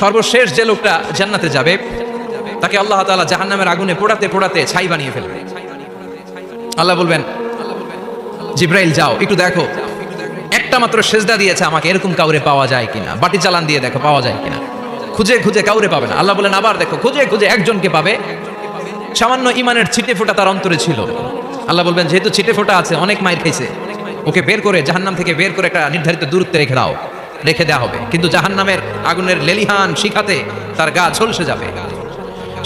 সর্বশেষ যে লোকটা জান্নাতে যাবে তাকে আল্লাহ তাআলা জাহান্নামের আগুনে পোড়াতে পোড়াতে ছাই বানিয়ে ফেলবে। আল্লাহ বলবেন, জিব্রাইল যাও একটু দেখো একটা মাত্র সেজদা দিয়েছে আমাকে, এরকম কাউরে পাওয়া যায় কিনা, বাটি চালান দিয়ে দেখো পাওয়া যায় কিনা। খুঁজে খুঁজে কাউরে পাবে না। আল্লাহ বলেন আবার দেখো, খুঁজে খুঁজে একজনকে পাবে, সামান্য ইমানের ছিটে ফোঁটা তার অন্তরে ছিল। আল্লাহ বলবেন যেহেতু ছিটে ফোঁটা আছে, অনেক মাইর খাইছে, ওকে বের করে জাহান্নাম থেকে বের করে একটা নির্ধারিত দূরত্বে রেখে দেওয়া হবে। কিন্তু জাহান্নামের আগুনের লেলিহান শিখাতে তার গা ঝলসে যাবে।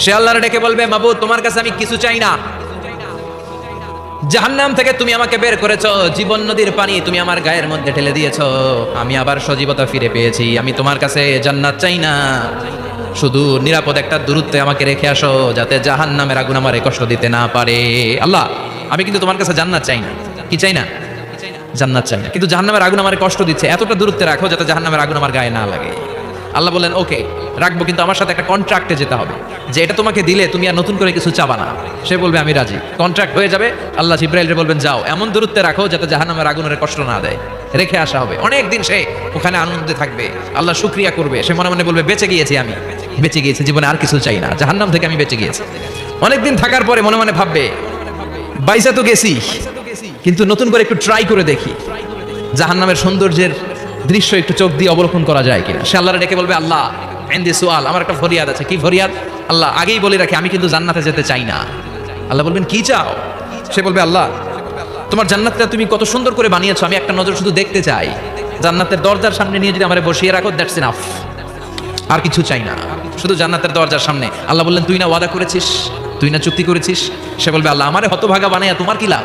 সে আল্লাহর ডেকে বলবে, মাবুদ তোমার কাছে আমি কিছু চাই না, জাহান্নাম থেকে তুমি আমাকে বের করেছো, জীবন নদীর পানি তুমি আমার গায়ের মধ্যে ঢেলে দিয়েছো, আমি আবার সজীবতা ফিরে পেয়েছি, আমি তোমার কাছে জান্নাত চাই না, শুধু নিরাপদ একটা দূরত্বে আমাকে রেখে আসো যাতে জাহান্নামের আগুন আমারে কষ্ট দিতে না পারে। আল্লাহ আমি কিন্তু তোমার কাছে জান্নাত চাই না। কি চাই না? জান্নাত চাই না, কিন্তু জাহান্নামের আগুন আমারে কষ্ট দিচ্ছে, এতটা দূরত্বে রাখো যাতে জাহান্নামের আগুন আমার গায়ে না লাগে। আল্লাহ বলেন ওকে রাখবো, কিন্তু আমার সাথে একটা কন্ট্রাক্টে যেতে হবে যে এটা তোমাকে দিলে তুমি আর নতুন করে কিছু চাবা না। সে বলবে আমি রাজি, কন্ট্রাক্ট হয়ে যাবে। আল্লাহ জিব্রাইলকে বলবেন যাও এমন দূরত্বে রাখো যাতে জাহান্নামের আগুনের কষ্ট না দেয়, রেখে আসা হবে। অনেক দিন সে ওখানে আনন্দে থাকবে, আল্লাহ শুকরিয়া করবে, সে মনে মনে বলবে বেঁচে গিয়েছি, আমি বেঁচে গিয়েছি, জীবনে আর কিছু চাই না, জাহান্নাম থেকে আমি বেঁচে গিয়েছি। অনেকদিন থাকার পরে মনে মনে ভাববে বাইসা তো গেছি, কিন্তু নতুন করে একটু ট্রাই করে দেখি জাহান্নামের সৌন্দর্যের দৃশ্য একটু চোখ দিয়ে অবলোকন করা যায় কিনা। সে আল্লাহর ডেকে বলবে আল্লাহ এন্দি সুয়াল, আমার একটা ফরিয়াদ আছে। কি ফরিয়াদ? আল্লাহ আগেই বলে রাখি আমি কিন্তু জান্নাতে যেতে চাই না। আল্লাহ বলবেন কি চাও? সে বলবে আল্লাহ তোমার জান্নাতটা তুমি কত সুন্দর করে বানিয়েছো, আমি একটা নজর শুধু দেখতে চাই। জান্নাতের দরজার সামনে নিয়ে যদি আমারে বসিয়ে রাখো, দ্যাটস ইনাফ, আর কিছু চাই না, শুধু জান্নাতের দরজার সামনে। আল্লাহ বললেন তুই না ওয়াদা করেছিস, তুই না চুক্তি করেছিস। সে বলবে আল্লাহ আমারে হতভাগা বানাইয়া তোমার কি লাভ?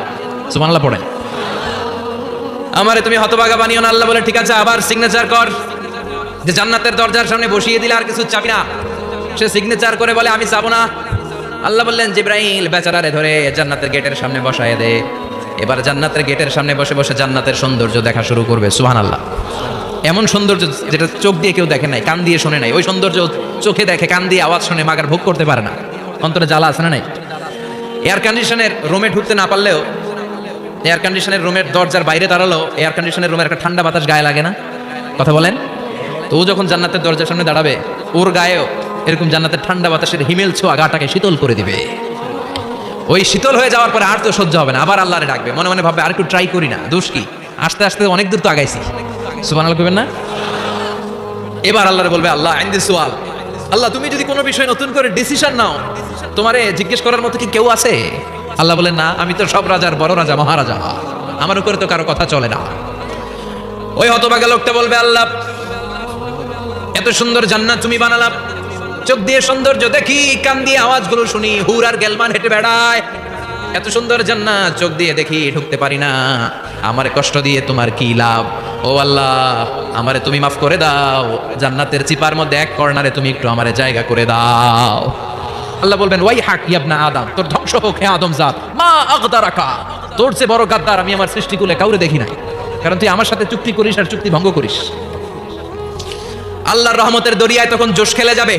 সুবহানাল্লাহ পড়েন, আমারে তুমি হতভাগা বানিও না। আল্লাহ বলে ঠিক আছে, আবার সিগনেচার কর যে জান্নাতের দরজার সামনে বসিয়ে দিলে আর কিছু চাবি না। সে সিগনেচার করে বলে আমি চাবো না। আল্লাহ বললেন জিব্রাইল বেচারারে ধরে জান্নাতের গেটের সামনে বসায় দে। এবার জান্নাতের গেটের সামনে বসে বসে জান্নাতের সৌন্দর্য দেখা শুরু করবে। সুবহানাল্লাহ, এমন সৌন্দর্য যেটা চোখ দিয়ে কেউ দেখে নাই, কান দিয়ে শোনে নাই, ওই সৌন্দর্য চোখে দেখে, কান দিয়ে আওয়াজ শুনে মাগার ভোগ করতে পারে না, অন্তরে জ্বালা আছে না নাই। এয়ার কন্ডিশনের রুমে ঢুকতে না পারলেও এয়ার কন্ডিশনের রুমের দরজার বাইরে দাঁড়ালো, এয়ার কন্ডিশনের রুমের একটা ঠান্ডা বাতাস গায়ে লাগে না? কথা বলেন তো। ও যখন জান্নাতের দরজার সামনে দাঁড়াবে, ওর গায়েও এরকম জান্নাতের ঠান্ডা বাতাসের হিমেল ছোঁয়া গাটাকে শীতল করে দিবে। ওই শীতল হয়ে যাওয়ার পরে আর তো সহ্য হবে না, আবার আল্লাহরে ডাকবে, মনে মনে ভাববে আর একটু ট্রাই করি না, দোষ কি, আস্তে আস্তে অনেক দূর তো আগাইছি। সুবহানাল্লাহ কইবেন না? এবার আল্লাহরে বলবে আল্লাহ ইনদি সুয়াল, আল্লাহ তুমি যদি কোনো বিষয় নতুন করে ডিসিশন নাও, তোমারে জিজ্ঞেস করার মতো কি কেউ আছে? আল্লাহ বলেন না, আমি তো সব রাজার বড় রাজা, মহারাজা, আমার উপরে তো কারো কথা চলে না। ওই হতভাগা লোকটা বলবে আল্লাহ এত সুন্দর জান্নাত তুমি বানালাম, চোখ দিয়ে সৌন্দর্য দেখি, কান দিয়ে আওয়াজগুলো শুনি, হুর আর গেলমান হেঁটে বেড়ায়, এত সুন্দর জান্নাত চোখ দিয়ে দেখি, ঢুকতে পারি না, আমারে কষ্ট দিয়ে তোমার কি লাভ? ও আল্লাহ আমারে তুমি মাফ করে দাও, জান্নাতের চিপার মধ্যে এক কর্নারে তুমি একটু আমারে জায়গা করে দাও। আল্লাহ বলবেন ওয়াই হাক ইবনা আদম, তোর ধ্বংস হোক হে আদম জাত, মা আগদারাকা, তোর চেয়ে বড় গাদ্দার আমি আমার সৃষ্টিকুলে কাউরে দেখি নাই, কারণ তুই আমার সাথে চুক্তি করিস আর চুক্তি ভঙ্গ করিস। আল্লাহর রহমতের দরিয়ায় তখন জোশ খেলে যাবে,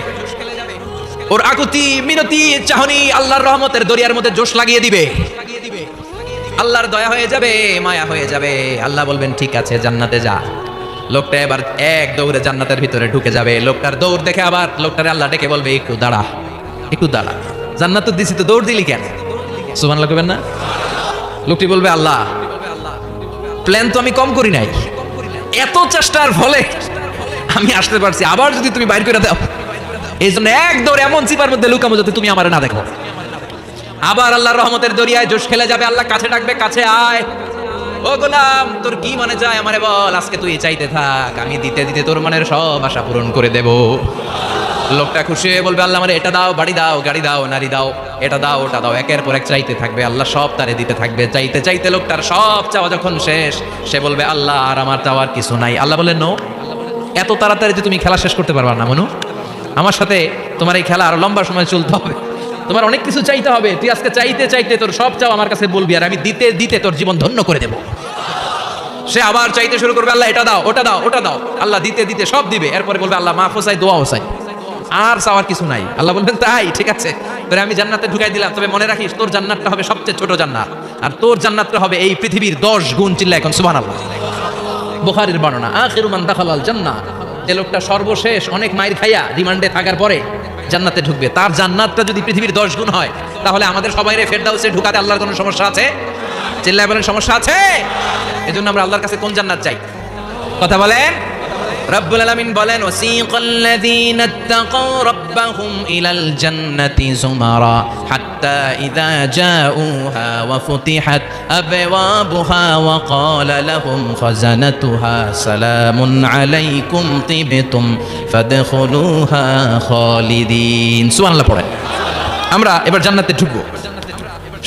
ওর আকুতি মিনতি চাহনি আল্লাহর রহমতের দরিয়ার মধ্যে জোশ লাগিয়ে দিবে, আল্লাহর দয়া হয়ে যাবে, মায়া হয়ে যাবে। আল্লাহ বলবেন ঠিক আছে জান্নাতে যা। লোকটা এবার এক দৌড়ে জান্নাতের ভিতরে ঢুকে যাবে। লোকটার দৌড় দেখে আবার লোকটারে আল্লাহ ডেকে বলবে একটু দাঁড়া, একটু দাঁড়া, জান্নাত তো দিছি, তো দৌড় দিলি কেন? সুবহানাল্লাহ কইবেন না? লোকটি বলবে আল্লাহ প্ল্যান তো আমি কম করি নাই, এত চেষ্টার ফলে আমি আসতে পারছি, আবার যদি তুমি বাইর করে দাও, এই জন্য এক দৌড়ে এমন চিপার মধ্যে লুকামো যাতে তুমি আমারে না দেখো। আবার আল্লাহর রহমতের দরিয়ায় জোশ খেলে যাবে, আল্লাহ কাছে ডাকবে, কাছে আয়, ও গোলাম তোর কি মনে চায় আমারে বল, আজকে তুই চাইতে থাক, আমি দিতে দিতে তোর মনের সব আশা পূরণ করে দেব। লোকটা খুশি হয়ে বলবে আল্লাহ আমারে এটা দাও, বাড়ি দাও, গাড়ি দাও, নারী দাও, এটা দাও, ওটা দাও, একের পর এক চাইতে থাকবে, আল্লাহ সব তারে দিতে থাকবে। চাইতে চাইতে লোকটার সব চাওয়া যখন শেষ, সে বলবে আল্লাহ আর আমার চাওয়ার কিছু নাই। আল্লাহ বলেন নো, এত তাড়াতাড়ি যে তুমি খেলা শেষ করতে পারবা না মনু, আমার সাথে তোমার এই খেলা আরো লম্বা সময় চলতে হবে, তোমার অনেক কিছু চাইতে হবে, তুই আজকে চাইতে চাইতে তোর সব চাও আমার কাছে বলবি, আর আমি দিতে দিতে তোর জীবন ধন্য করে দেব। সে আবার চাইতে শুরু করবে, আল্লাহ এটা দাও, ওটা দাও, ওটা দাও, আল্লাহ দিতে দিতে সব দিবে। এরপরে বলবে আল্লাহ মাফ চাই, দোয়াও চাই, আর চাওয়ার কিছু নাই। আল্লাহ বলবেন তাই ঠিক আছে, তোরে আমি জান্নাতে ঢুকাই দিলাম, তবে মনে রাখিস তোর জান্নাতটা হবে সবচেয়ে ছোট জান্নাত, আর তোর জান্নাতটা হবে এই পৃথিবীর 10 গুণ। চিল্লা এখন সুবহানাল্লাহ। বুখারীর বর্ণনা, আখিরু মান দাখালাল জান্নাহ যে লোকটা সর্বশেষ অনেক মাইর খাইয়া রিমান্ডে থাকার পরে জান্নাতে ঢুকবে, তার জান্নাতটা যদি পৃথিবীর 10 গুণ হয়, তাহলে আমাদের সবাইরে ফেরদাউসে ঢুকাতে আল্লাহর কোনো সমস্যা আছে? চিল্লায় বলেন সমস্যা আছে? এজন্য আমরা আল্লাহর কাছে কোন জান্নাত চাই? কথা বলেন। রব্বুল আলামিন বলেন, ওয়াসিকাল্লাযীনা ইত্তাকাউ রাব্বাহুম ইলাল জান্নাতি যুমারা হাত্তা ইযা জাউহা ওয়া ফুতিহাত আবওয়াবুহা ওয়া ক্বালা লাহুম খাজানাতুহা সালামুন আলাইকুম তিবতুম ফাদখুলুহা খালিদিন। সুবহানাল্লাহ পড়েন। আমরা এবার জান্নাতে ঢুকবো।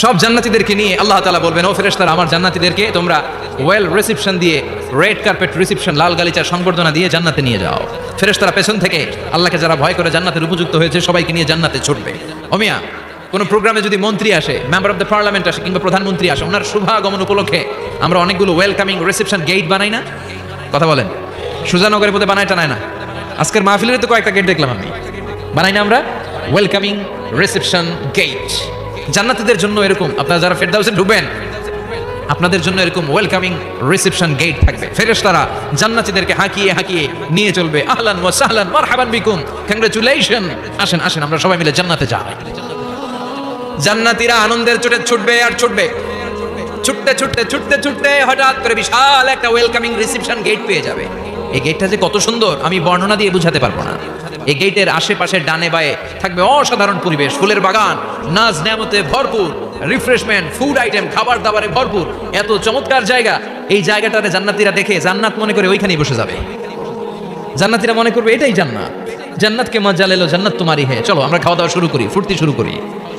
সব জান্নাতীদেরকে নিয়ে আল্লাহ তাআলা বলবেন, ও ফেরেশতারা, আমার জান্নাতীদেরকে তোমরা ওয়েল রিসেপশন দিয়ে, রেড কার্পেট রিসেপশন, লাল গালিচার সংবর্ধনা দিয়ে জান্নাতে নিয়ে যাও। ফেরেশতারা পেছন থেকে আল্লাহকে যারা ভয় করে জান্নাতের উপযুক্ত হয়েছে সবাইকে নিয়ে জান্নাতে ছুটবে। ওমিয়া, কোনো প্রোগ্রামে যদি মন্ত্রী আসে, মেম্বার অফ দ্য পার্লামেন্ট আসে, কিংবা প্রধানমন্ত্রী আসে, ওনার শুভাগমন উপলক্ষে আমরা অনেকগুলো ওয়েলকামিং রিসেপশন গেট বানাই না? কথা বলেন। সুজানগরের মধ্যে বানায় টানায় না? আজকের মাহফিলের তো কয়েকটা গেট দেখলাম আমি, বানাই না আমরা? Welcoming reception gate. জান্নাতীদের জন্য এরকম, আপনারা যারা ফেরদাউসে ঢুকবেন আপনাদের জন্য এরকম ওয়েলকামিং রিসেপশন গেট থাকবে। ফেরেশতারা জান্নাতীদেরকে হাঁকিয়ে হাঁকিয়ে নিয়ে চলবে। আহলান ওয়া সাহলান মারহাবান বিকুম, কংগ্রাচুলেশন, আসেন আসেন আমরা সবাই মিলে জান্নাতে যাই। জান্নাতীরা আনন্দের চোটে ছুটবে আর ছুটবে। ছুটতে ছুটতে ছুটতে ছুটতে হঠাৎ করে বিশাল একটা ওয়েলকামিং রিসেপশন গেট পেয়ে যাবে। এই গেটটা যে কত সুন্দর আমি বর্ণনা দিয়ে বোঝাতে পারবো না। এই গেটের আশেপাশে ডানে বায়ে থাকবে অসাধারণ পরিবেশ, ফুলের বাগান, নাজ নেয়ামতে ভরপুর, রিফ্রেশমেন্ট, ফুড আইটেম, খাবার দাবারে ভরপুর, এত চমৎকার জায়গা। এই জায়গাটাতে জান্নাতীরা দেখে জান্নাত মনে করে ওইখানেই বসে যাবে। জান্নাতীরা মনে করবে এটাই জান্নাত, জান্নাতকে মজা লেলো, জান্নাত তোমারই হে, চলো আমরা খাওয়া দাওয়া শুরু করি, ফুর্তি শুরু করি।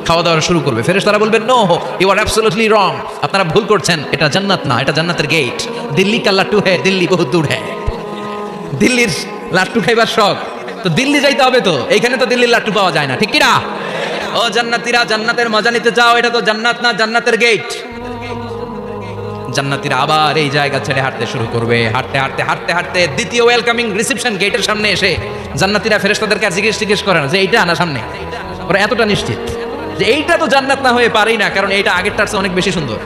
খাওয়া দাওয়া শুরু করবে। ফেরেশতারা বলবেন, no, you are absolutely wrong, আপনারা ভুল করছেন, এটা জান্নাত না, এটা জান্নাতের গেট। দিল্লি কা লাট্টু হ্যাঁ, দিল্লি বহুত দূর হ্যাঁ। দিল্লির লাট্টু খাইবার শখ তো দিল্লি যাইতে হবে, তো এইখানে তো দিল্লির লাট্টু পাওয়া যায় না, ঠিক কিনা? ও জান্নাতীরা, জান্নাতের মজা নিতে চাও? এটা তো জান্নাত না, জান্নাতের গেট। জান্নাতীরা আবার এই জায়গা ছেড়ে হাঁটতে শুরু করবে। হাঁটতে হাঁটতে হাঁটতে হাঁটতে দ্বিতীয় ওয়েলকামিং রিসেপশন গেটের সামনে এসে জান্নাতীরা ফেরেশতাদেরকে জিজ্ঞেস করে না যে এইটা না সামনে, ওরা এতটা নিশ্চিত যে এইটা তো জান্নাত না হয়ে পারেই না, কারণ এইটা আগেরটার চেয়ে অনেক বেশি সুন্দর।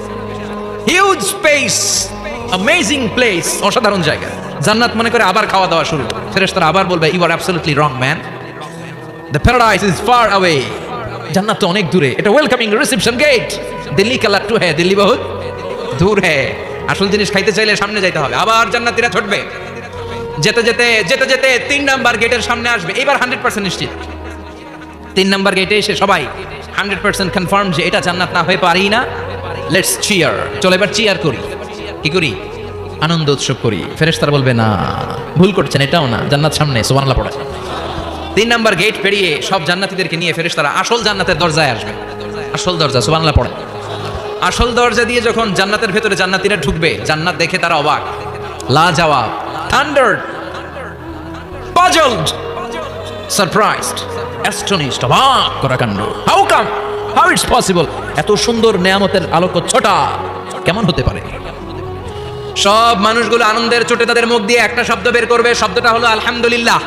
হিউজ স্পেস, অ্যামেজিং প্লেস, অসাধারণ জায়গা। জান্নাত মনে করে আবার খাওয়া দাওয়া শুরু। ফেরেশতারা আবার বলবে, you are absolutely wrong man, the paradise is far away, জান্নাত তো অনেক দূরে, এটা ওয়েলকামিং রিসেপশন গেট। দিল্লি কা লাট্টু হ্যাঁ, দিল্লি বহুত দূর হ্যাঁ। আসল জিনিস খাইতে চাইলে সামনে যাইতে হবে। আবার জান্নাতীরা ছুটবে। যেতে যেতে যেতে যেতে 3 নাম্বার গেটের সামনে আসবে। এবার 100% নিশ্চিত 3 নাম্বার গেটে এসে সবাই 100% কনফার্ম যে এটা জান্নাত না হয়ে পারেই না। লেটস চিয়ার, চলো এবার চিয়ার করি। কি করি? আনন্দ উৎসব করি। ফেরেশতারা বলবে, না, ভুল করছেন, এটাও না, জান্নাত সামনে। সুবহানাল্লাহ পড়ে। 3 নাম্বার গেট পেরিয়ে সব জান্নাতীদেরকে নিয়ে ফেরেশতারা আসল জান্নাতের দরজায় আসবে। আসল দরজা, সুবহানাল্লাহ পড়ে। আসল দরজা দিয়ে যখন জান্নাতের ভেতরে জান্নাতীরা ঢুকবে, জান্নাত দেখে তারা অবাক, লাজবাব, থান্ডার্ড, পাজলড, সারপ্রাইজড, অ্যাস্টনিশড, অবাক করা কাণ্ড। How come, how it's possible, এত সুন্দর নেয়ামতের আলোকচ্ছটা কেমন হতে পারে? সব মানুষগুলো আনন্দের চোটে তাদের মুখ দিয়ে একটা শব্দ বের করবে, শব্দটা হলো আলহামদুলিল্লাহ।